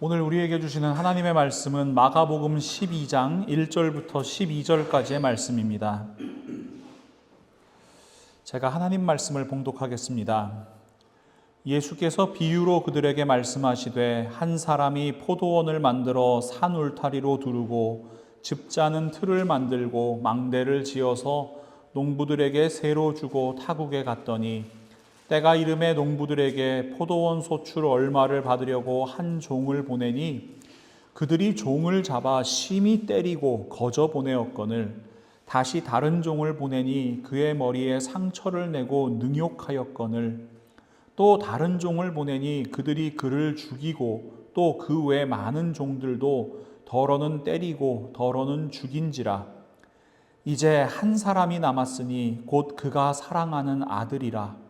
오늘 우리에게 주시는 하나님의 말씀은 마가복음 12장 1절부터 12절까지의 말씀입니다. 제가 하나님 말씀을 봉독하겠습니다. 예수께서 비유로 그들에게 말씀하시되 한 사람이 포도원을 만들어 산 울타리로 두르고 즙자는 틀을 만들고 망대를 지어서 농부들에게 세로 주고 타국에 갔더니 때가 이름에 농부들에게 포도원 소출 얼마를 받으려고 한 종을 보내니 그들이 종을 잡아 심히 때리고 거저 보내었거늘 다시 다른 종을 보내니 그의 머리에 상처를 내고 능욕하였거늘 또 다른 종을 보내니 그들이 그를 죽이고 또 그 외 많은 종들도 더러는 때리고 더러는 죽인지라. 이제 한 사람이 남았으니 곧 그가 사랑하는 아들이라.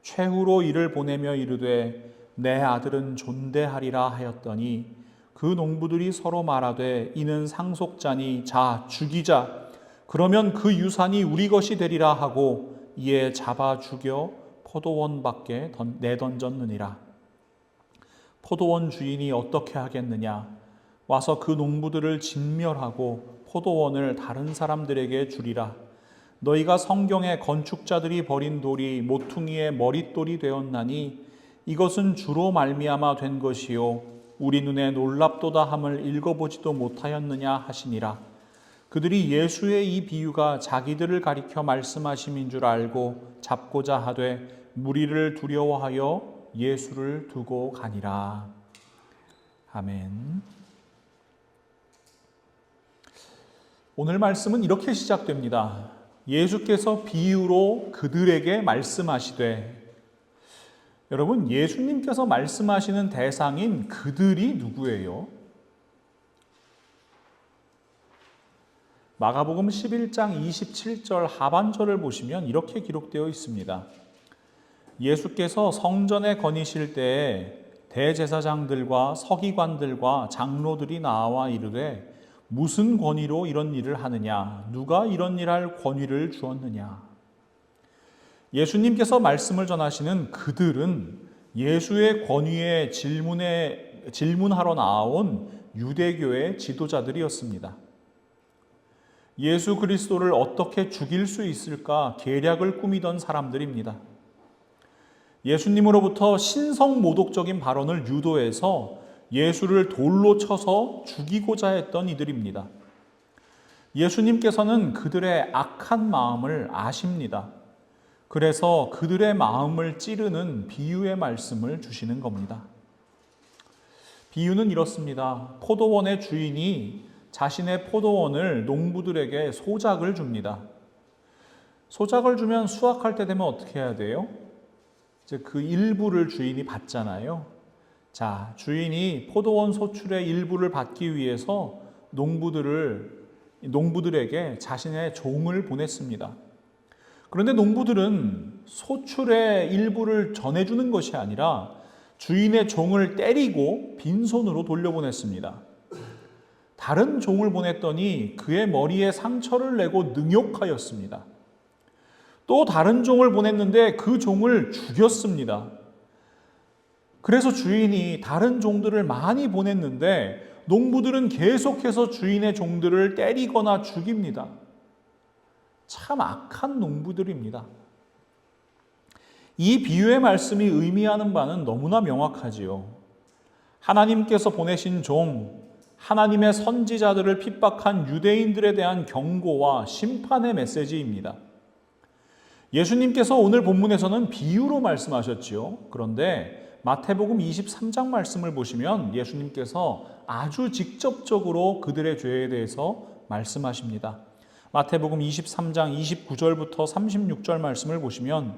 최후로 이를 보내며 이르되 내 아들은 존대하리라 하였더니 그 농부들이 서로 말하되 이는 상속자니 자 죽이자. 그러면 그 유산이 우리 것이 되리라 하고 이에 잡아 죽여 포도원 밖에 내던졌느니라. 포도원 주인이 어떻게 하겠느냐? 와서 그 농부들을 진멸하고 포도원을 다른 사람들에게 주리라. 너희가 성경에 건축자들이 버린 돌이 모퉁이의 머릿돌이 되었나니 이것은 주로 말미암아 된 것이요 우리 눈에 놀랍도다 함을 읽어보지도 못하였느냐 하시니라. 그들이 예수의 이 비유가 자기들을 가리켜 말씀하심인 줄 알고 잡고자 하되 무리를 두려워하여 예수를 두고 가니라. 아멘. 오늘 말씀은 이렇게 시작됩니다. 예수께서 비유로 그들에게 말씀하시되, 여러분, 예수님께서 말씀하시는 대상인 그들이 누구예요? 마가복음 11장 27절 하반절을 보시면 이렇게 기록되어 있습니다. 예수께서 성전에 거니실 때에 대제사장들과 서기관들과 장로들이 나와 이르되 무슨 권위로 이런 일을 하느냐? 누가 이런 일할 권위를 주었느냐? 예수님께서 말씀을 전하시는 그들은 예수의 권위에 질문하러 나온 유대교의 지도자들이었습니다. 예수 그리스도를 어떻게 죽일 수 있을까 계략을 꾸미던 사람들입니다. 예수님으로부터 신성모독적인 발언을 유도해서 예수를 돌로 쳐서 죽이고자 했던 이들입니다. 예수님께서는 그들의 악한 마음을 아십니다. 그래서 그들의 마음을 찌르는 비유의 말씀을 주시는 겁니다. 비유는 이렇습니다. 포도원의 주인이 자신의 포도원을 농부들에게 소작을 줍니다. 소작을 주면 수확할 때 되면 어떻게 해야 돼요? 이제 그 일부를 주인이 받잖아요. 자, 주인이 포도원 소출의 일부를 받기 위해서 농부들에게 자신의 종을 보냈습니다. 그런데 농부들은 소출의 일부를 전해주는 것이 아니라 주인의 종을 때리고 빈손으로 돌려보냈습니다. 다른 종을 보냈더니 그의 머리에 상처를 내고 능욕하였습니다. 또 다른 종을 보냈는데 그 종을 죽였습니다. 그래서 주인이 다른 종들을 많이 보냈는데 농부들은 계속해서 주인의 종들을 때리거나 죽입니다. 참 악한 농부들입니다. 이 비유의 말씀이 의미하는 바는 너무나 명확하지요. 하나님께서 보내신 종, 하나님의 선지자들을 핍박한 유대인들에 대한 경고와 심판의 메시지입니다. 예수님께서 오늘 본문에서는 비유로 말씀하셨지요. 그런데 마태복음 23장 말씀을 보시면 예수님께서 아주 직접적으로 그들의 죄에 대해서 말씀하십니다. 마태복음 23장 29절부터 36절 말씀을 보시면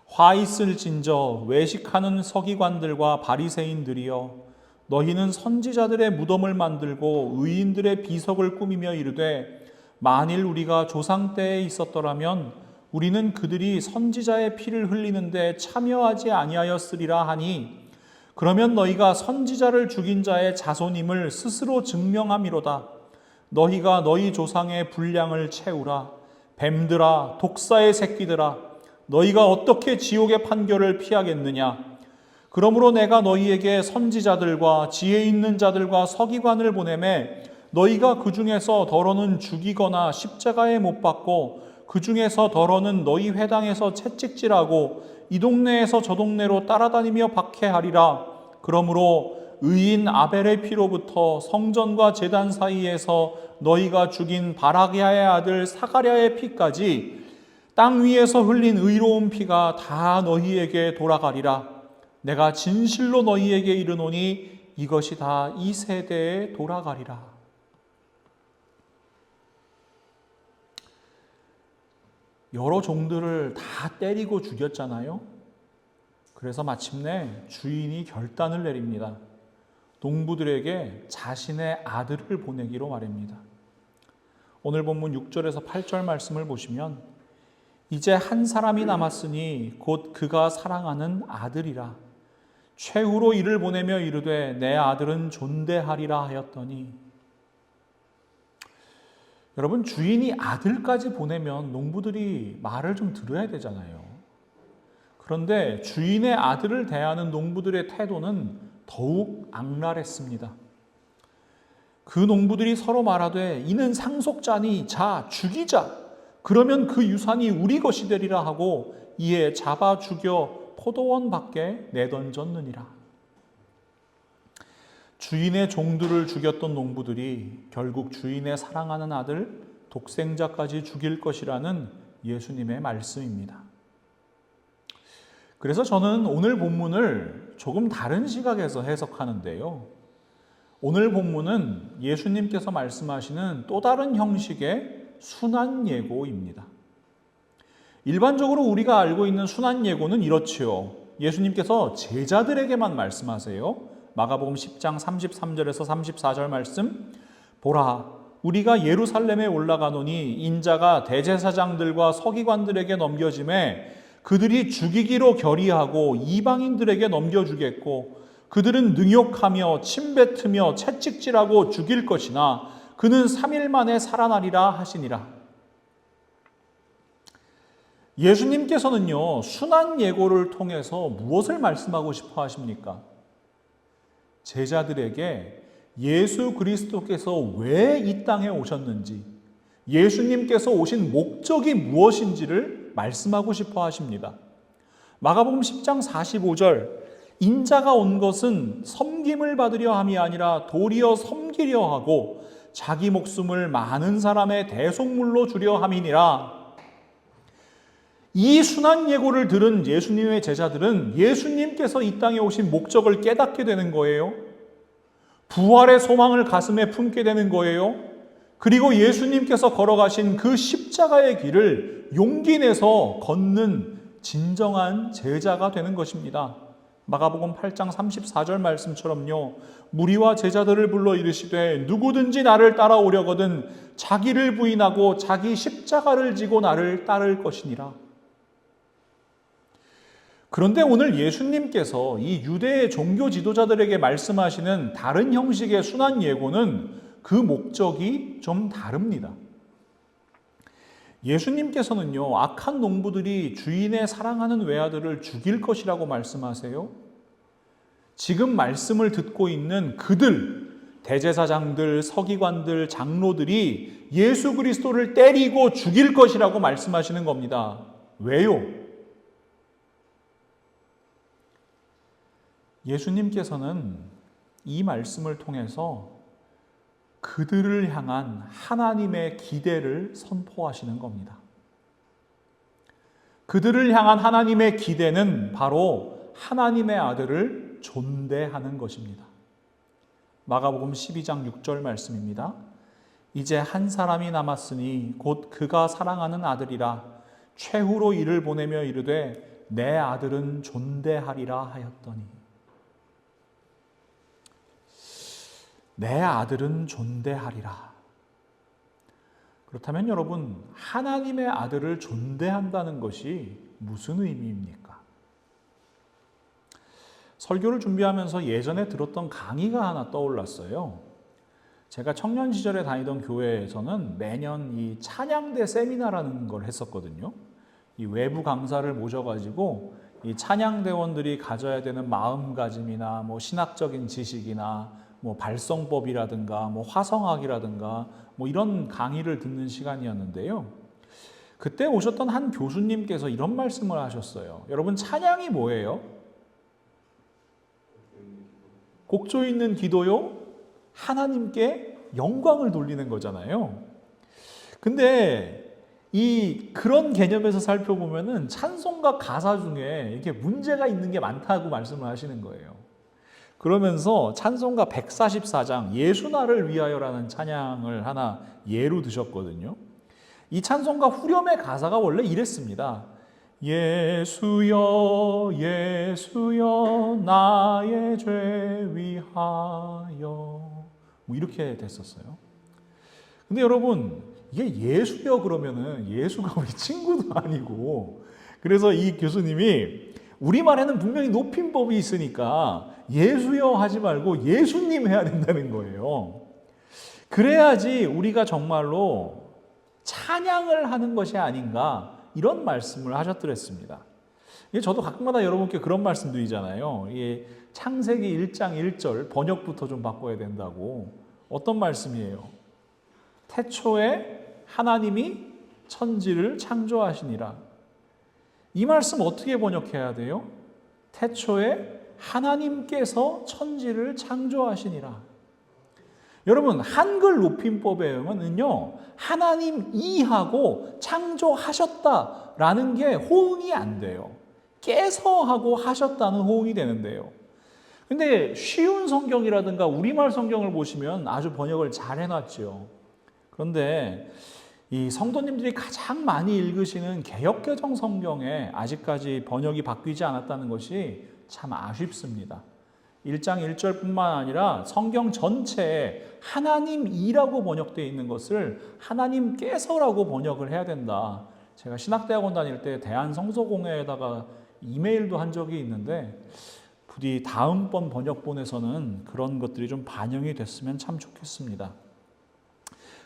화 있을진저 외식하는 서기관들과 바리새인들이여 너희는 선지자들의 무덤을 만들고 의인들의 비석을 꾸미며 이르되 만일 우리가 조상 때에 있었더라면 우리는 그들이 선지자의 피를 흘리는데 참여하지 아니하였으리라 하니 그러면 너희가 선지자를 죽인 자의 자손임을 스스로 증명함이로다. 너희가 너희 조상의 분량을 채우라. 뱀들아 독사의 새끼들아 너희가 어떻게 지옥의 판결을 피하겠느냐? 그러므로 내가 너희에게 선지자들과 지혜 있는 자들과 서기관을 보내매 너희가 그 중에서 더러는 죽이거나 십자가에 못 박고 그 중에서 더러는 너희 회당에서 채찍질하고 이 동네에서 저 동네로 따라다니며 박해하리라. 그러므로 의인 아벨의 피로부터 성전과 제단 사이에서 너희가 죽인 바라기아의 아들 사가랴의 피까지 땅 위에서 흘린 의로운 피가 다 너희에게 돌아가리라. 내가 진실로 너희에게 이르노니 이것이 다 이 세대에 돌아가리라. 여러 종들을 다 때리고 죽였잖아요. 그래서 마침내 주인이 결단을 내립니다. 농부들에게 자신의 아들을 보내기로 말합니다. 오늘 본문 6절에서 8절 말씀을 보시면 이제 한 사람이 남았으니 곧 그가 사랑하는 아들이라. 최후로 이를 보내며 이르되 내 아들은 존대하리라 하였더니, 여러분, 주인이 아들까지 보내면 농부들이 말을 좀 들어야 되잖아요. 그런데 주인의 아들을 대하는 농부들의 태도는 더욱 악랄했습니다. 그 농부들이 서로 말하되 이는 상속자니 자 죽이자. 그러면 그 유산이 우리 것이 되리라 하고 이에 잡아 죽여 포도원 밖에 내던졌느니라. 주인의 종들을 죽였던 농부들이 결국 주인의 사랑하는 아들 독생자까지 죽일 것이라는 예수님의 말씀입니다. 그래서 저는 오늘 본문을 조금 다른 시각에서 해석하는데요. 오늘 본문은 예수님께서 말씀하시는 또 다른 형식의 순환 예고입니다. 일반적으로 우리가 알고 있는 순환 예고는 이렇지요. 예수님께서 제자들에게만 말씀하세요. 마가복음 10장 33절에서 34절 말씀, 보라, 우리가 예루살렘에 올라가노니 인자가 대제사장들과 서기관들에게 넘겨짐에 그들이 죽이기로 결의하고 이방인들에게 넘겨주겠고 그들은 능욕하며 침뱉으며 채찍질하고 죽일 것이나 그는 3일 만에 살아나리라 하시니라. 예수님께서는요, 순환 예고를 통해서 무엇을 말씀하고 싶어 하십니까? 제자들에게 예수 그리스도께서 왜 이 땅에 오셨는지, 예수님께서 오신 목적이 무엇인지를 말씀하고 싶어 하십니다. 마가복음 10장 45절, 인자가 온 것은 섬김을 받으려 함이 아니라 도리어 섬기려 하고 자기 목숨을 많은 사람의 대속물로 주려 함이니라. 이 순환 예고를 들은 예수님의 제자들은 예수님께서 이 땅에 오신 목적을 깨닫게 되는 거예요. 부활의 소망을 가슴에 품게 되는 거예요. 그리고 예수님께서 걸어가신 그 십자가의 길을 용기 내서 걷는 진정한 제자가 되는 것입니다. 마가복음 8장 34절 말씀처럼요, 무리와 제자들을 불러 이르시되 누구든지 나를 따라오려거든 자기를 부인하고 자기 십자가를 지고 나를 따를 것이니라. 그런데 오늘 예수님께서 이 유대의 종교 지도자들에게 말씀하시는 다른 형식의 순환 예고는 그 목적이 좀 다릅니다. 예수님께서는요, 악한 농부들이 주인의 사랑하는 외아들을 죽일 것이라고 말씀하세요. 지금 말씀을 듣고 있는 그들, 대제사장들, 서기관들, 장로들이 예수 그리스도를 때리고 죽일 것이라고 말씀하시는 겁니다. 왜요? 예수님께서는 이 말씀을 통해서 그들을 향한 하나님의 기대를 선포하시는 겁니다. 그들을 향한 하나님의 기대는 바로 하나님의 아들을 존대하는 것입니다. 마가복음 12장 6절 말씀입니다. 이제 한 사람이 남았으니 곧 그가 사랑하는 아들이라. 최후로 이를 보내며 이르되 내 아들은 존대하리라 하였더니, 내 아들은 존대하리라. 그렇다면 여러분, 하나님의 아들을 존대한다는 것이 무슨 의미입니까? 설교를 준비하면서 예전에 들었던 강의가 하나 떠올랐어요. 제가 청년 시절에 다니던 교회에서는 매년 이 찬양대 세미나라는 걸 했었거든요. 이 외부 강사를 모셔가지고 이 찬양대원들이 가져야 되는 마음가짐이나 뭐 신학적인 지식이나 뭐 발성법이라든가 뭐 화성학이라든가 뭐 이런 강의를 듣는 시간이었는데요. 그때 오셨던 한 교수님께서 이런 말씀을 하셨어요. 여러분, 찬양이 뭐예요? 곡조 있는 기도요? 하나님께 영광을 돌리는 거잖아요. 근데 그런 개념에서 살펴보면은 찬송가 가사 중에 이렇게 문제가 있는 게 많다고 말씀을 하시는 거예요. 그러면서 찬송가 144장 예수 나를 위하여라는 찬양을 하나 예로 드셨거든요. 이 찬송가 후렴의 가사가 원래 이랬습니다. 예수여 예수여 나의 죄 위하여, 뭐 이렇게 됐었어요. 근데 여러분, 이게 예수여 그러면은 예수가 우리 친구도 아니고, 그래서 이 교수님이 우리말에는 분명히 높임법이 있으니까 예수여 하지 말고 예수님 해야 된다는 거예요. 그래야지 우리가 정말로 찬양을 하는 것이 아닌가, 이런 말씀을 하셨더랬습니다. 저도 가끔마다 여러분께 그런 말씀 드리잖아요. 창세기 1장 1절 번역부터 좀 바꿔야 된다고. 어떤 말씀이에요? 태초에 하나님이 천지를 창조하시니라. 이 말씀 어떻게 번역해야 돼요? 태초에 하나님께서 천지를 창조하시니라. 여러분, 한글 높임법에 의하면요, 하나님 이하고 창조하셨다라는 게 호응이 안 돼요. 깨서 하고 하셨다는 호응이 되는데요. 근데 쉬운 성경이라든가 우리말 성경을 보시면 아주 번역을 잘 해놨죠. 그런데 이 성도님들이 가장 많이 읽으시는 개역개정 성경에 아직까지 번역이 바뀌지 않았다는 것이 참 아쉽습니다. 1장 1절뿐만 아니라 성경 전체에 하나님이라고 번역되어 있는 것을 하나님께서라고 번역을 해야 된다. 제가 신학대학원 다닐 때 대한성서공회에다가 이메일도 한 적이 있는데, 부디 다음번 번역본에서는 그런 것들이 좀 반영이 됐으면 참 좋겠습니다.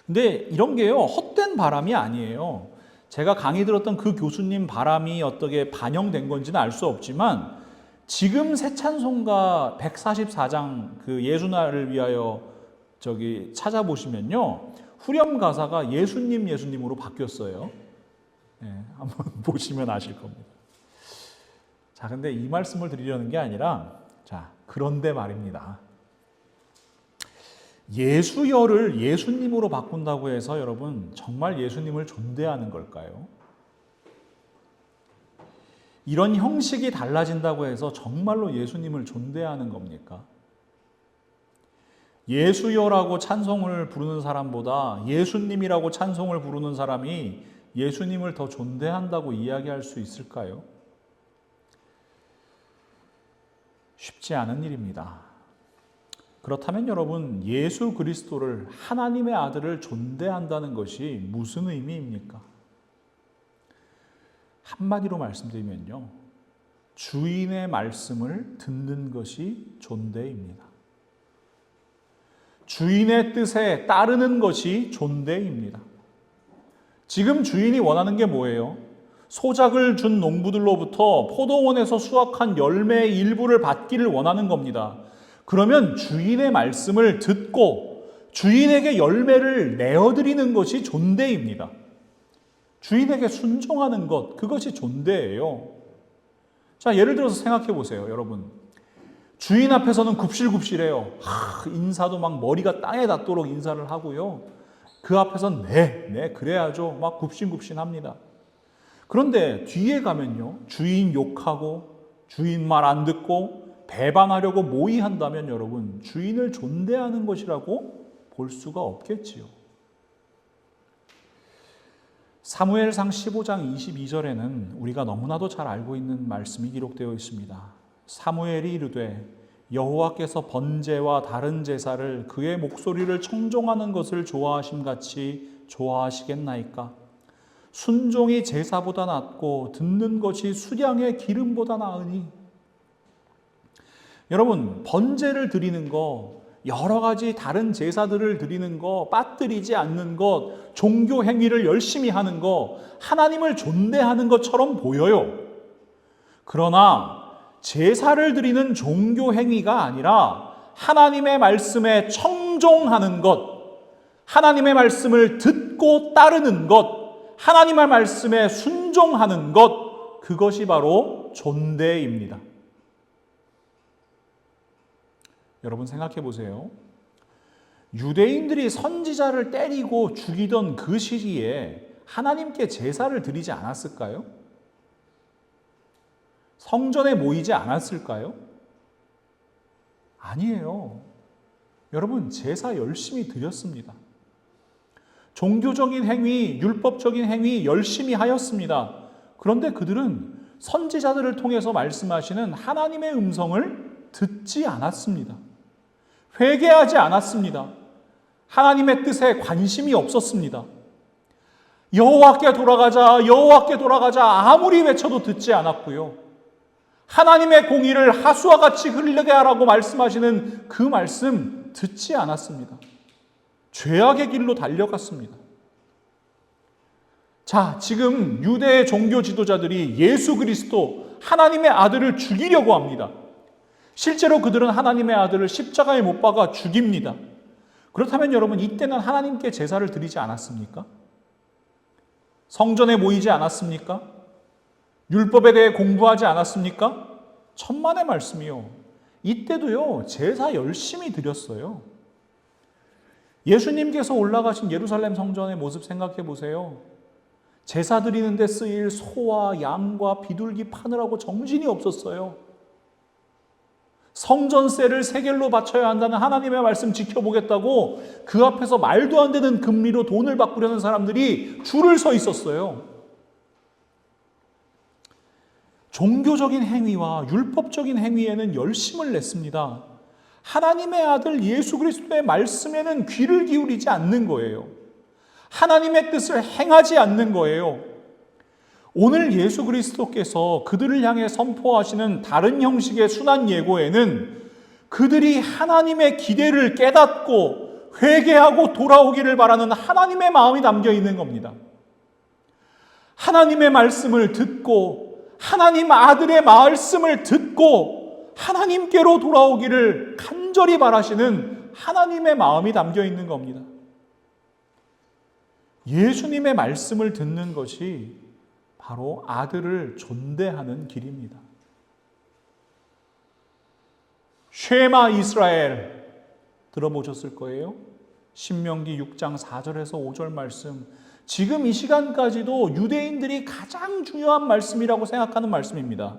근데 이런 게요, 헛된 바람이 아니에요. 제가 강의 들었던 그 교수님 바람이 어떻게 반영된 건지는 알 수 없지만, 지금 새 찬송가 144장 그 예수 나를 위하여 찾아보시면요, 후렴 가사가 예수님으로 바뀌었어요. 한번 보시면 아실 겁니다. 자, 근데 이 말씀을 드리려는 게 아니라, 그런데 말입니다. 예수여를 예수님으로 바꾼다고 해서 여러분, 정말 예수님을 존대하는 걸까요? 이런 형식이 달라진다고 해서 정말로 예수님을 존대하는 겁니까? 예수여라고 찬송을 부르는 사람보다 예수님이라고 찬송을 부르는 사람이 예수님을 더 존대한다고 이야기할 수 있을까요? 쉽지 않은 일입니다. 그렇다면 여러분, 예수 그리스도를, 하나님의 아들을 존대한다는 것이 무슨 의미입니까? 한마디로 말씀드리면요, 주인의 말씀을 듣는 것이 존대입니다. 주인의 뜻에 따르는 것이 존대입니다. 지금 주인이 원하는 게 뭐예요? 소작을 준 농부들로부터 포도원에서 수확한 열매의 일부를 받기를 원하는 겁니다. 그러면 주인의 말씀을 듣고 주인에게 열매를 내어드리는 것이 존대입니다. 주인에게 순종하는 것, 그것이 존대예요. 자, 예를 들어서 생각해 보세요, 여러분. 주인 앞에서는 굽실굽실해요. 인사도 막 머리가 땅에 닿도록 인사를 하고요. 그 앞에서는 네, 그래야죠. 막 굽신굽신합니다. 그런데 뒤에 가면요, 주인 욕하고 주인 말 안 듣고 배반하려고 모의한다면 여러분, 주인을 존대하는 것이라고 볼 수가 없겠지요. 사무엘상 15장 22절에는 우리가 너무나도 잘 알고 있는 말씀이 기록되어 있습니다. 사무엘이 이르되 여호와께서 번제와 다른 제사를 그의 목소리를 청종하는 것을 좋아하심같이 좋아하시겠나이까? 순종이 제사보다 낫고 듣는 것이 수량의 기름보다 나으니. 여러분, 번제를 드리는 거, 여러 가지 다른 제사들을 드리는 거, 빠뜨리지 않는 것, 종교 행위를 열심히 하는 거, 하나님을 존대하는 것처럼 보여요. 그러나 제사를 드리는 종교 행위가 아니라 하나님의 말씀에 청종하는 것, 하나님의 말씀을 듣고 따르는 것, 하나님의 말씀에 순종하는 것, 그것이 바로 존대입니다. 여러분 생각해 보세요. 유대인들이 선지자를 때리고 죽이던 그 시기에 하나님께 제사를 드리지 않았을까요? 성전에 모이지 않았을까요? 아니에요. 여러분, 제사 열심히 드렸습니다. 종교적인 행위, 율법적인 행위 열심히 하였습니다. 그런데 그들은 선지자들을 통해서 말씀하시는 하나님의 음성을 듣지 않았습니다. 회개하지 않았습니다. 하나님의 뜻에 관심이 없었습니다. 여호와께 돌아가자, 여호와께 돌아가자 아무리 외쳐도 듣지 않았고요. 하나님의 공의를 하수와 같이 흐르게 하라고 말씀하시는 그 말씀 듣지 않았습니다. 죄악의 길로 달려갔습니다. 자, 지금 유대의 종교 지도자들이 예수 그리스도 하나님의 아들을 죽이려고 합니다. 실제로 그들은 하나님의 아들을 십자가에 못 박아 죽입니다. 그렇다면 여러분, 이때는 하나님께 제사를 드리지 않았습니까? 성전에 모이지 않았습니까? 율법에 대해 공부하지 않았습니까? 천만의 말씀이요. 이때도요, 제사 열심히 드렸어요. 예수님께서 올라가신 예루살렘 성전의 모습 생각해 보세요. 제사 드리는데 쓰일 소와 양과 비둘기 파느라고 정신이 없었어요. 성전세를 세겔로 바쳐야 한다는 하나님의 말씀 지켜보겠다고 그 앞에서 말도 안 되는 금리로 돈을 바꾸려는 사람들이 줄을 서 있었어요. 종교적인 행위와 율법적인 행위에는 열심을 냈습니다. 하나님의 아들 예수 그리스도의 말씀에는 귀를 기울이지 않는 거예요. 하나님의 뜻을 행하지 않는 거예요. 오늘 예수 그리스도께서 그들을 향해 선포하시는 다른 형식의 순환 예고에는 그들이 하나님의 기대를 깨닫고 회개하고 돌아오기를 바라는 하나님의 마음이 담겨 있는 겁니다. 하나님의 말씀을 듣고 하나님 아들의 말씀을 듣고 하나님께로 돌아오기를 간절히 바라시는 하나님의 마음이 담겨 있는 겁니다. 예수님의 말씀을 듣는 것이 바로 아들을 존대하는 길입니다. 쉐마 이스라엘 들어보셨을 거예요. 신명기 6장 4절에서 5절 말씀, 지금 이 시간까지도 유대인들이 가장 중요한 말씀이라고 생각하는 말씀입니다.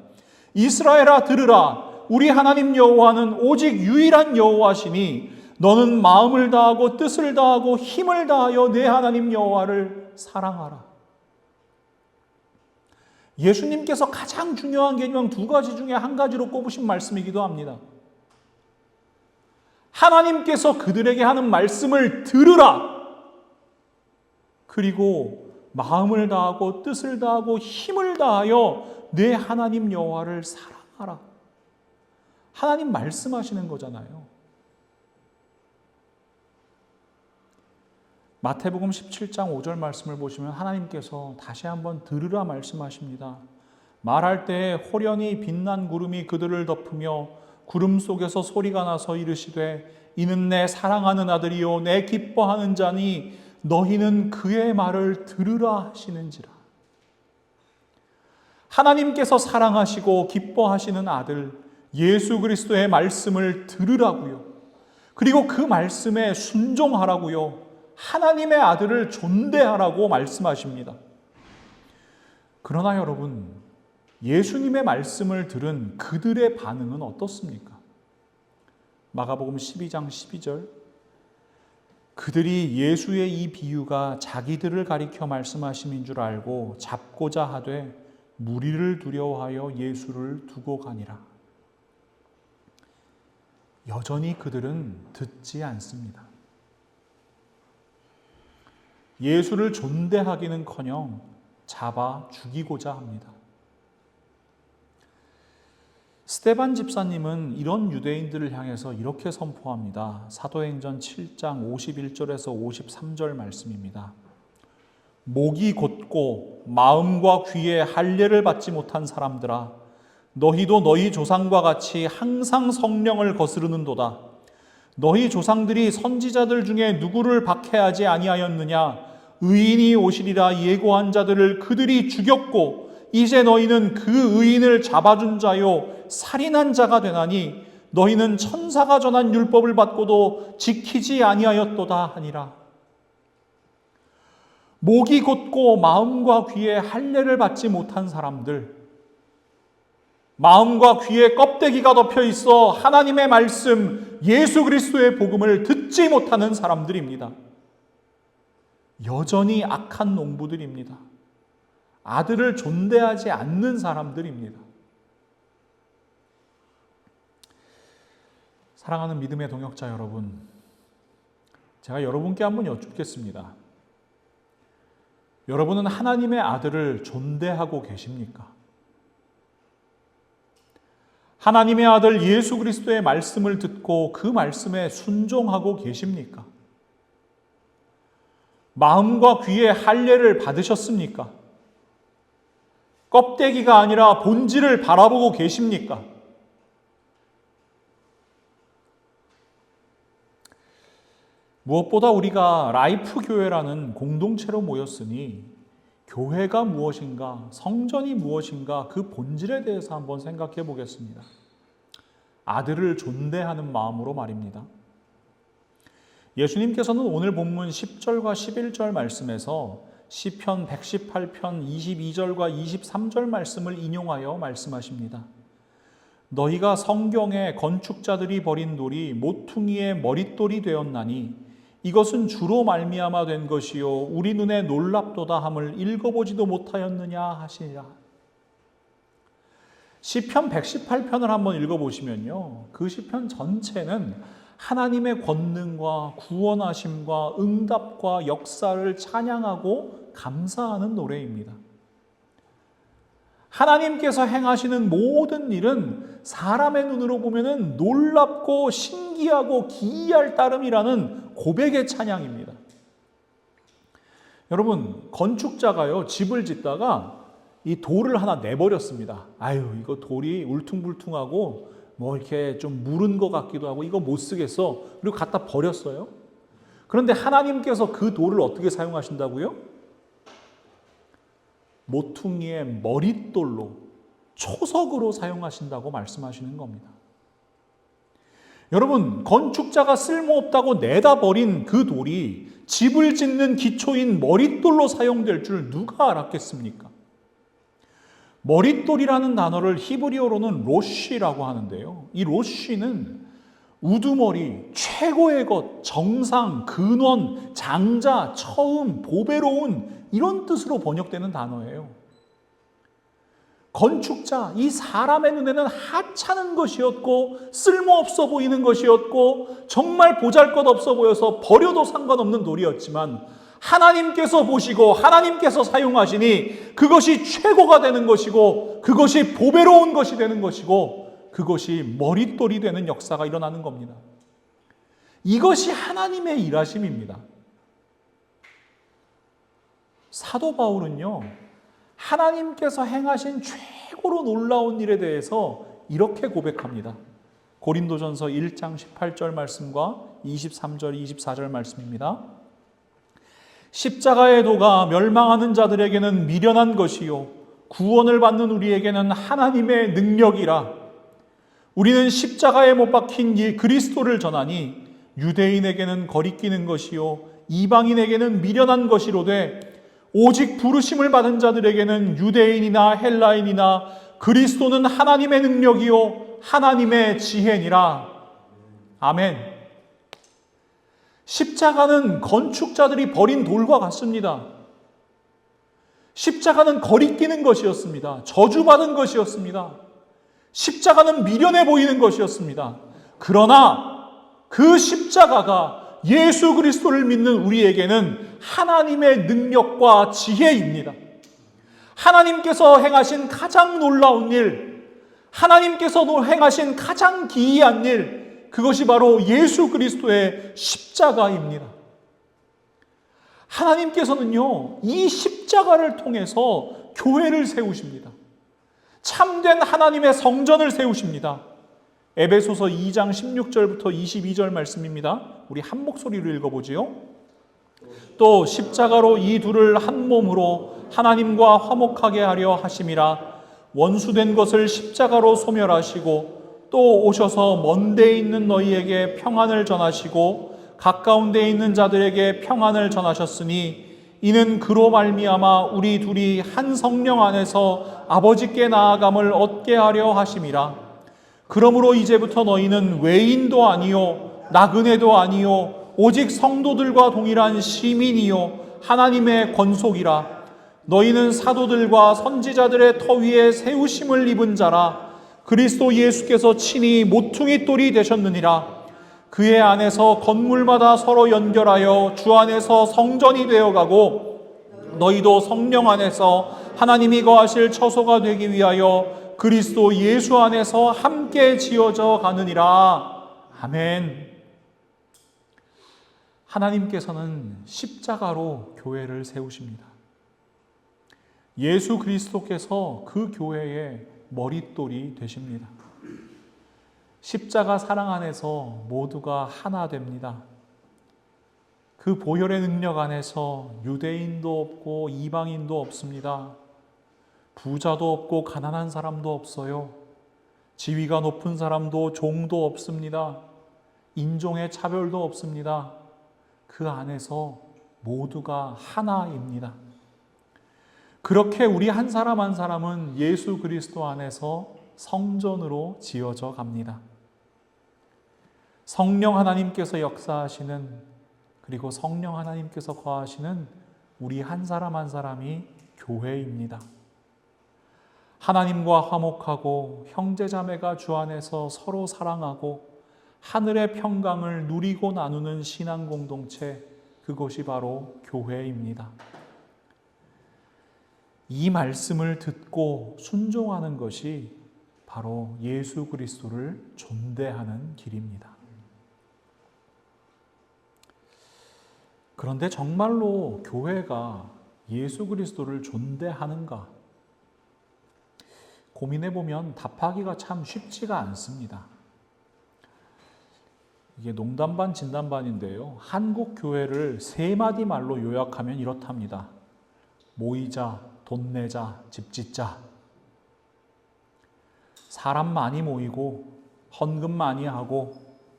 이스라엘아 들으라, 우리 하나님 여호와는 오직 유일한 여호와시니 너는 마음을 다하고 뜻을 다하고 힘을 다하여 내 하나님 여호와를 사랑하라. 예수님께서 가장 중요한 계명 두 가지 중에 한 가지로 꼽으신 말씀이기도 합니다. 하나님께서 그들에게 하는 말씀을 들으라. 그리고 마음을 다하고 뜻을 다하고 힘을 다하여 내 하나님 여호와를 사랑하라. 하나님 말씀하시는 거잖아요. 마태복음 17장 5절 말씀을 보시면 하나님께서 다시 한번 들으라 말씀하십니다. 말할 때에 호련히 빛난 구름이 그들을 덮으며 구름 속에서 소리가 나서 이르시되 이는 내 사랑하는 아들이요 내 기뻐하는 자니 너희는 그의 말을 들으라 하시는지라. 하나님께서 사랑하시고 기뻐하시는 아들 예수 그리스도의 말씀을 들으라고요. 그리고 그 말씀에 순종하라고요. 하나님의 아들을 존대하라고 말씀하십니다. 그러나 여러분, 예수님의 말씀을 들은 그들의 반응은 어떻습니까? 마가복음 12장 12절, 그들이 예수의 이 비유가 자기들을 가리켜 말씀하심인 줄 알고 잡고자 하되 무리를 두려워하여 예수를 두고 가니라. 여전히 그들은 듣지 않습니다. 예수를 존대하기는커녕 잡아 죽이고자 합니다. 스데반 집사님은 이런 유대인들을 향해서 이렇게 선포합니다. 사도행전 7장 51절에서 53절 말씀입니다. 목이 곧고 마음과 귀에 할례를 받지 못한 사람들아, 너희도 너희 조상과 같이 항상 성령을 거스르는도다. 너희 조상들이 선지자들 중에 누구를 박해하지 아니하였느냐? 의인이 오시리라 예고한 자들을 그들이 죽였고 이제 너희는 그 의인을 잡아준 자요 살인한 자가 되나니 너희는 천사가 전한 율법을 받고도 지키지 아니하였도다 하니라. 목이 곧고 마음과 귀에 할례를 받지 못한 사람들, 마음과 귀에 껍데기가 덮여 있어 하나님의 말씀, 예수 그리스도의 복음을 듣지 못하는 사람들입니다. 여전히 악한 농부들입니다. 아들을 존대하지 않는 사람들입니다. 사랑하는 믿음의 동역자 여러분, 제가 여러분께 한번 여쭙겠습니다. 여러분은 하나님의 아들을 존대하고 계십니까? 하나님의 아들 예수 그리스도의 말씀을 듣고 그 말씀에 순종하고 계십니까? 마음과 귀에 할례를 받으셨습니까? 껍데기가 아니라 본질을 바라보고 계십니까? 무엇보다 우리가 라이프 교회라는 공동체로 모였으니 교회가 무엇인가, 성전이 무엇인가 그 본질에 대해서 한번 생각해 보겠습니다. 아들을 존대하는 마음으로 말입니다. 예수님께서는 오늘 본문 10절과 11절 말씀에서 시편 118편 22절과 23절 말씀을 인용하여 말씀하십니다. 너희가 성경에 건축자들이 버린 돌이 모퉁이의 머릿돌이 되었나니 이것은 주로 말미암아 된 것이요 우리 눈에 놀랍도다 함을 읽어보지도 못하였느냐 하시니라. 시편 118편을 한번 읽어보시면요, 그 시편 전체는 하나님의 권능과 구원하심과 응답과 역사를 찬양하고 감사하는 노래입니다. 하나님께서 행하시는 모든 일은 사람의 눈으로 보면은 놀랍고 신기하고 기이할 따름이라는 고백의 찬양입니다. 여러분, 건축자가요, 집을 짓다가 이 돌을 하나 내버렸습니다. 아유, 이거 돌이 울퉁불퉁하고 뭐 이렇게 좀 무른 것 같기도 하고 이거 못 쓰겠어. 그리고 갖다 버렸어요. 그런데 하나님께서 그 돌을 어떻게 사용하신다고요? 모퉁이의 머릿돌로, 초석으로 사용하신다고 말씀하시는 겁니다. 여러분, 건축자가 쓸모없다고 내다 버린 그 돌이 집을 짓는 기초인 머릿돌로 사용될 줄 누가 알았겠습니까? 머릿돌이라는 단어를 히브리어로는 로쉬라고 하는데요. 이 로쉬는 우두머리, 최고의 것, 정상, 근원, 장자, 처음, 보배로운 이런 뜻으로 번역되는 단어예요. 건축자, 이 사람의 눈에는 하찮은 것이었고 쓸모없어 보이는 것이었고 정말 보잘것없어 보여서 버려도 상관없는 돌이었지만 하나님께서 보시고 하나님께서 사용하시니 그것이 최고가 되는 것이고 그것이 보배로운 것이 되는 것이고 그것이 머릿돌이 되는 역사가 일어나는 겁니다. 이것이 하나님의 일하심입니다. 사도 바울은요, 하나님께서 행하신 최고로 놀라운 일에 대해서 이렇게 고백합니다. 고린도전서 1장 18절 말씀과 23절, 24절 말씀입니다. 십자가의 도가 멸망하는 자들에게는 미련한 것이요 구원을 받는 우리에게는 하나님의 능력이라. 우리는 십자가에 못 박힌 이 그리스도를 전하니 유대인에게는 거리끼는 것이요 이방인에게는 미련한 것이로되 오직 부르심을 받은 자들에게는 유대인이나 헬라인이나 그리스도는 하나님의 능력이요 하나님의 지혜니라. 아멘. 십자가는 건축자들이 버린 돌과 같습니다. 십자가는 거리끼는 것이었습니다. 저주받은 것이었습니다. 십자가는 미련해 보이는 것이었습니다. 그러나 그 십자가가 예수 그리스도를 믿는 우리에게는 하나님의 능력과 지혜입니다. 하나님께서 행하신 가장 놀라운 일, 하나님께서 행하신 가장 기이한 일, 그것이 바로 예수 그리스도의 십자가입니다. 하나님께서는요, 이 십자가를 통해서 교회를 세우십니다. 참된 하나님의 성전을 세우십니다. 에베소서 2장 16절부터 22절 말씀입니다. 우리 한 목소리로 읽어보지요. 또 십자가로 이 둘을 한 몸으로 하나님과 화목하게 하려 하심이라. 원수된 것을 십자가로 소멸하시고 또 오셔서 먼 데 있는 너희에게 평안을 전하시고 가까운 데 있는 자들에게 평안을 전하셨으니 이는 그로 말미암아 우리 둘이 한 성령 안에서 아버지께 나아감을 얻게 하려 하심이라. 그러므로 이제부터 너희는 외인도 아니요 나그네도 아니요 오직 성도들과 동일한 시민이요 하나님의 권속이라. 너희는 사도들과 선지자들의 터 위에 세우심을 입은 자라. 그리스도 예수께서 친히 모퉁이 돌이 되셨느니라. 그의 안에서 건물마다 서로 연결하여 주 안에서 성전이 되어가고 너희도 성령 안에서 하나님이 거하실 처소가 되기 위하여 그리스도 예수 안에서 함께 지어져 가느니라. 아멘. 하나님께서는 십자가로 교회를 세우십니다. 예수 그리스도께서 그 교회의 머릿돌이 되십니다. 십자가 사랑 안에서 모두가 하나 됩니다. 그 보혈의 능력 안에서 유대인도 없고 이방인도 없습니다. 부자도 없고 가난한 사람도 없어요. 지위가 높은 사람도 종도 없습니다. 인종의 차별도 없습니다. 그 안에서 모두가 하나입니다. 그렇게 우리 한 사람 한 사람은 예수 그리스도 안에서 성전으로 지어져 갑니다. 성령 하나님께서 역사하시는, 그리고 성령 하나님께서 거하시는 우리 한 사람 한 사람이 교회입니다. 하나님과 화목하고 형제자매가 주 안에서 서로 사랑하고 하늘의 평강을 누리고 나누는 신앙 공동체, 그것이 바로 교회입니다. 이 말씀을 듣고 순종하는 것이 바로 예수 그리스도를 존대하는 길입니다. 그런데 정말로 교회가 예수 그리스도를 존대하는가? 고민해보면 답하기가 참 쉽지가 않습니다. 이게 농담 반 진담 반인데요. 한국 교회를 세 마디 말로 요약하면 이렇답니다. 모이자, 돈 내자, 집 짓자. 사람 많이 모이고 헌금 많이 하고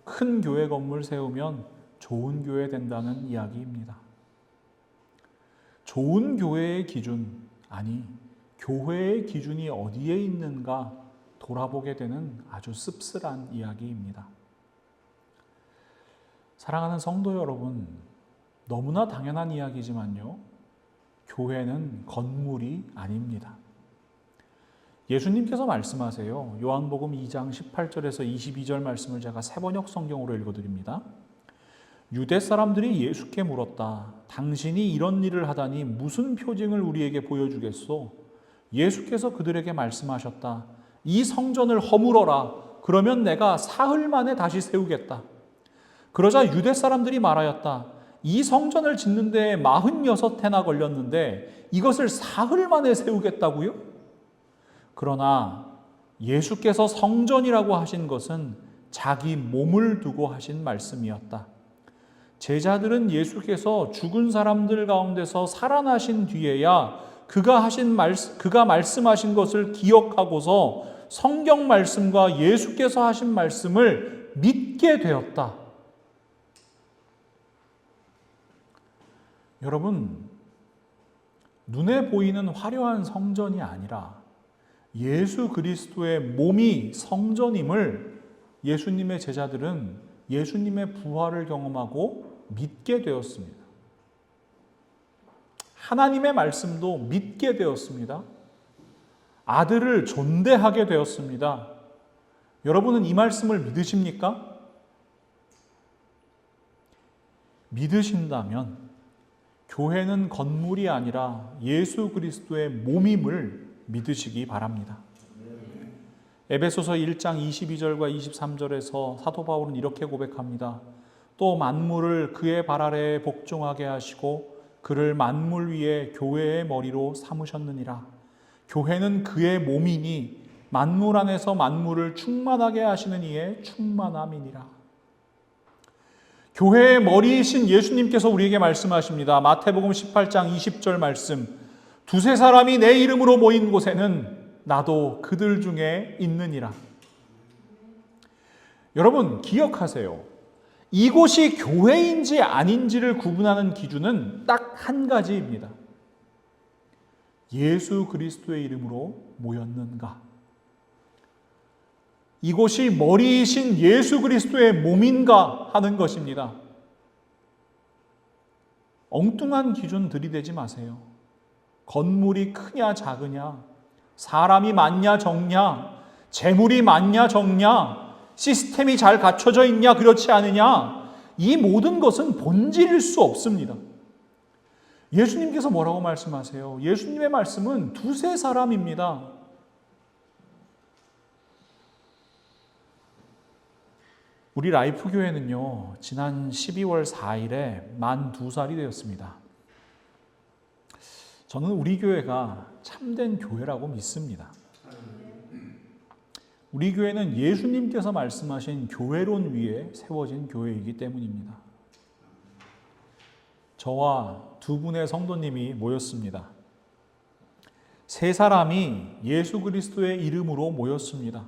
큰 교회 건물 세우면 좋은 교회 된다는 이야기입니다. 좋은 교회의 기준, 아니 교회의 기준이 어디에 있는가 돌아보게 되는 아주 씁쓸한 이야기입니다. 사랑하는 성도 여러분, 너무나 당연한 이야기지만요, 교회는 건물이 아닙니다. 예수님께서 말씀하세요. 요한복음 2장 18절에서 22절 말씀을 제가 새번역 성경으로 읽어드립니다. 유대 사람들이 예수께 물었다. 당신이 이런 일을 하다니 무슨 표징을 우리에게 보여주겠소? 예수께서 그들에게 말씀하셨다. 이 성전을 허물어라. 그러면 내가 사흘 만에 다시 세우겠다. 그러자 유대 사람들이 말하였다. 이 성전을 짓는 데 46해나 걸렸는데 이것을 사흘 만에 세우겠다고요? 그러나 예수께서 성전이라고 하신 것은 자기 몸을 두고 하신 말씀이었다. 제자들은 예수께서 죽은 사람들 가운데서 살아나신 뒤에야 그가 말씀하신 것을 기억하고서 성경 말씀과 예수께서 하신 말씀을 믿게 되었다. 여러분, 눈에 보이는 화려한 성전이 아니라 예수 그리스도의 몸이 성전임을 예수님의 제자들은 예수님의 부활을 경험하고 믿게 되었습니다. 하나님의 말씀도 믿게 되었습니다. 아들을 존대하게 되었습니다. 여러분은 이 말씀을 믿으십니까? 믿으신다면 교회는 건물이 아니라 예수 그리스도의 몸임을 믿으시기 바랍니다. 에베소서 1장 22절과 23절에서 사도 바울은 이렇게 고백합니다. 또 만물을 그의 발 아래에 복종하게 하시고 그를 만물 위에 교회의 머리로 삼으셨느니라. 교회는 그의 몸이니 만물 안에서 만물을 충만하게 하시는 이의 충만함이니라. 교회의 머리이신 예수님께서 우리에게 말씀하십니다. 마태복음 18장 20절 말씀. 두세 사람이 내 이름으로 모인 곳에는 나도 그들 중에 있느니라. 여러분 기억하세요. 이곳이 교회인지 아닌지를 구분하는 기준은 딱 한 가지입니다. 예수 그리스도의 이름으로 모였는가? 이곳이 머리이신 예수 그리스도의 몸인가 하는 것입니다. 엉뚱한 기준 들이대지 마세요. 건물이 크냐 작으냐, 사람이 많냐 적냐, 재물이 많냐 적냐, 시스템이 잘 갖춰져 있냐 그렇지 않으냐, 이 모든 것은 본질일 수 없습니다. 예수님께서 뭐라고 말씀하세요? 예수님의 말씀은 두세 사람입니다. 우리 라이프 교회는요, 지난 12월 4일에 만 2살이 되었습니다. 저는 우리 교회가 참된 교회라고 믿습니다. 우리 교회는 예수님께서 말씀하신 교회론 위에 세워진 교회이기 때문입니다. 저와 두 분의 성도님이 모였습니다. 세 사람이 예수 그리스도의 이름으로 모였습니다.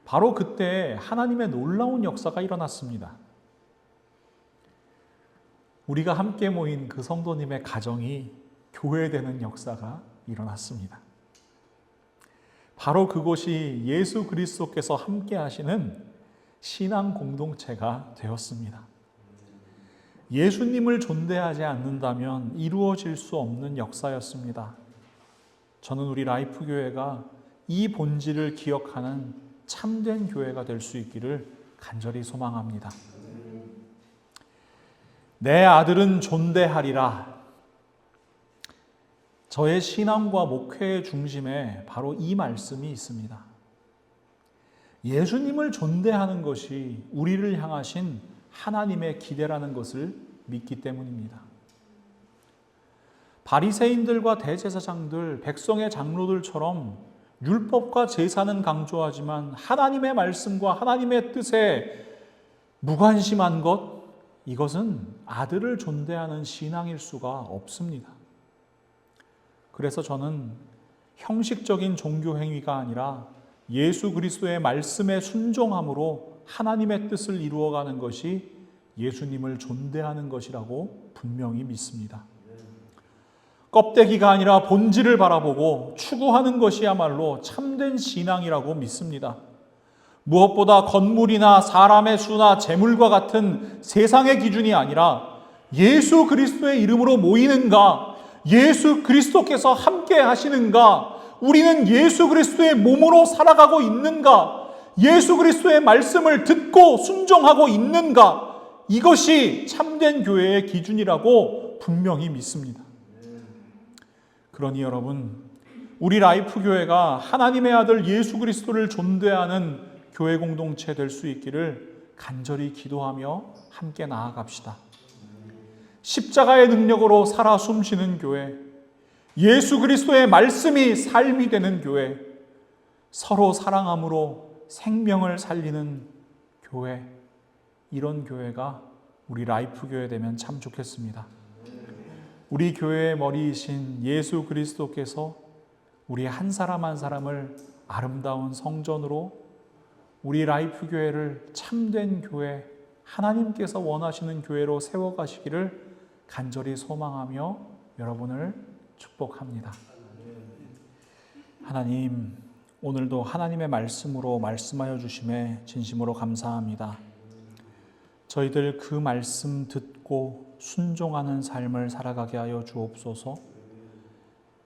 바로 그때 하나님의 놀라운 역사가 일어났습니다. 우리가 함께 모인 그 성도님의 가정이 교회되는 역사가 일어났습니다. 바로 그곳이 예수 그리스도께서 함께 하시는 신앙 공동체가 되었습니다. 예수님을 존대하지 않는다면 이루어질 수 없는 역사였습니다. 저는 우리 라이프 교회가 이 본질을 기억하는 참된 교회가 될 수 있기를 간절히 소망합니다. 내 아들은 존대하리라. 저의 신앙과 목회의 중심에 바로 이 말씀이 있습니다. 예수님을 존대하는 것이 우리를 향하신 하나님의 기대라는 것을 믿기 때문입니다. 바리새인들과 대제사장들, 백성의 장로들처럼 율법과 제사는 강조하지만 하나님의 말씀과 하나님의 뜻에 무관심한 것, 이것은 아들을 존대하는 신앙일 수가 없습니다. 그래서 저는 형식적인 종교 행위가 아니라 예수 그리스도의 말씀에 순종함으로 하나님의 뜻을 이루어가는 것이 예수님을 존대하는 것이라고 분명히 믿습니다. 껍데기가 아니라 본질을 바라보고 추구하는 것이야말로 참된 신앙이라고 믿습니다. 무엇보다 건물이나 사람의 수나 재물과 같은 세상의 기준이 아니라 예수 그리스도의 이름으로 모이는가, 예수 그리스도께서 함께 하시는가, 우리는 예수 그리스도의 몸으로 살아가고 있는가, 예수 그리스도의 말씀을 듣고 순종하고 있는가, 이것이 참된 교회의 기준이라고 분명히 믿습니다. 그러니 여러분, 우리 라이프 교회가 하나님의 아들 예수 그리스도를 존대하는 교회 공동체 될 수 있기를 간절히 기도하며 함께 나아갑시다. 십자가의 능력으로 살아 숨쉬는 교회, 예수 그리스도의 말씀이 삶이 되는 교회, 서로 사랑함으로 생명을 살리는 교회, 이런 교회가 우리 라이프 교회 되면 참 좋겠습니다. 우리 교회의 머리이신 예수 그리스도께서 우리 한 사람 한 사람을 아름다운 성전으로, 우리 라이프 교회를 참된 교회, 하나님께서 원하시는 교회로 세워가시기를 간절히 소망하며 여러분을 축복합니다. 하나님, 오늘도 하나님의 말씀으로 말씀하여 주심에 진심으로 감사합니다. 저희들 그 말씀 듣고 순종하는 삶을 살아가게 하여 주옵소서.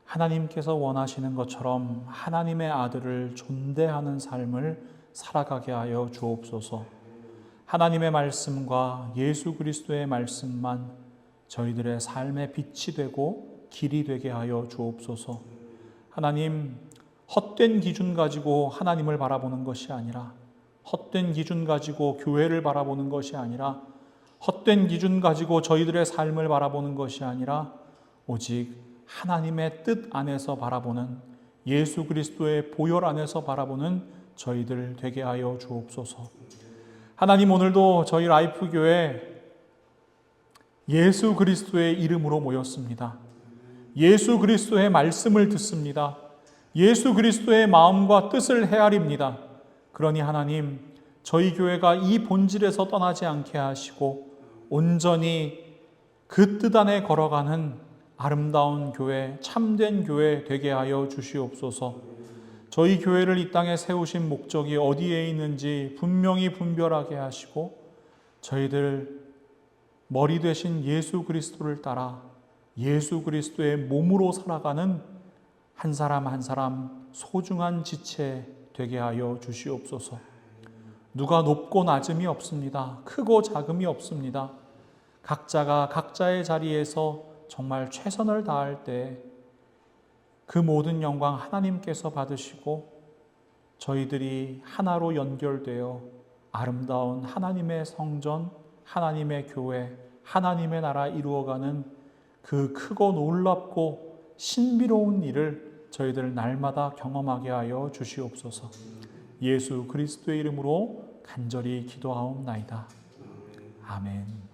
하나님께서 원하시는 것처럼 하나님의 아들을 존대하는 삶을 살아가게 하여 주옵소서. 하나님의 말씀과 예수 그리스도의 말씀만 저희들의 삶의 빛이 되고 길이 되게 하여 주옵소서. 하나님, 헛된 기준 가지고 하나님을 바라보는 것이 아니라, 헛된 기준 가지고 교회를 바라보는 것이 아니라, 헛된 기준 가지고 저희들의 삶을 바라보는 것이 아니라 오직 하나님의 뜻 안에서 바라보는 예수 그리스도의 보혈 안에서 바라보는 저희들 되게 하여 주옵소서. 하나님, 오늘도 저희 라이프 교회 예수 그리스도의 이름으로 모였습니다. 예수 그리스도의 말씀을 듣습니다. 예수 그리스도의 마음과 뜻을 헤아립니다. 그러니 하나님, 저희 교회가 이 본질에서 떠나지 않게 하시고 온전히 그 뜻 안에 걸어가는 아름다운 교회, 참된 교회 되게 하여 주시옵소서. 저희 교회를 이 땅에 세우신 목적이 어디에 있는지 분명히 분별하게 하시고 저희들 머리 되신 예수 그리스도를 따라 예수 그리스도의 몸으로 살아가는 한 사람 한 사람 소중한 지체 되게 하여 주시옵소서. 누가 높고 낮음이 없습니다. 크고 작음이 없습니다. 각자가 각자의 자리에서 정말 최선을 다할 때 그 모든 영광 하나님께서 받으시고 저희들이 하나로 연결되어 아름다운 하나님의 성전, 하나님의 교회, 하나님의 나라 이루어가는 그 크고 놀랍고 신비로운 일을 저희들 날마다 경험하게 하여 주시옵소서. 예수 그리스도의 이름으로 간절히 기도하옵나이다. 아멘.